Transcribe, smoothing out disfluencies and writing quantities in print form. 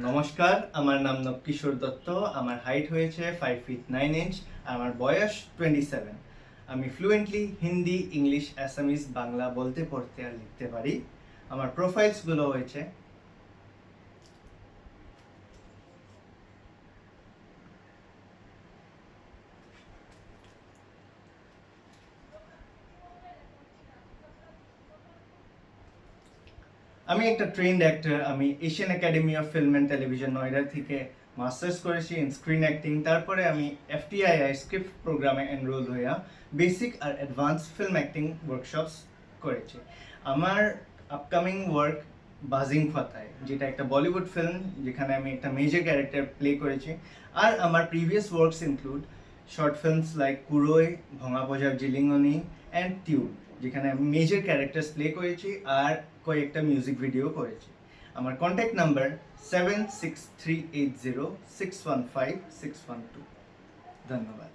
নমস্কার, আমার নাম নবকিশোর দত্ত। আমার হাইট হয়েছে 5 ফিট 9 ইঞ্চ। আমার বয়স 27। আমি fluently Hindi, English, Assamese, Bangla বলতে, পড়তে আর লিখতে পারি। আমার প্রোফাইলসগুলো হয়েছে আমি একটা ট্রেন্ড অ্যাক্টর। আমি Asian academy of film and television Noida থেকে মাস্টার্স করেছি ইন স্ক্রিন অ্যাক্টিং। তারপরে আমি এফটিআইআই স্ক্রিপ্ট প্রোগ্রামে এনরোল হইয়া বেসিক আর অ্যাডভান্স ফিল্ম অ্যাক্টিং ওয়ার্কশপস করেছি। আমার আপকামিং ওয়ার্ক বাজিং ফাতায়, যেটা একটা বলিউড ফিল্ম, যেখানে আমি একটা মেজর ক্যারেক্টার প্লে করেছি। আর আমার previous works include short films like কুরোই, ভঙা পজার জিলিঙ্গনি অ্যান্ড টিউব, যেখানে আমি মেজর ক্যারেক্টার্স প্লে করেছি আর কয়েকটা মিউজিক ভিডিও করেছি। আমার কন্ট্যাক্ট নাম্বার 76380615 612। ধন্যবাদ।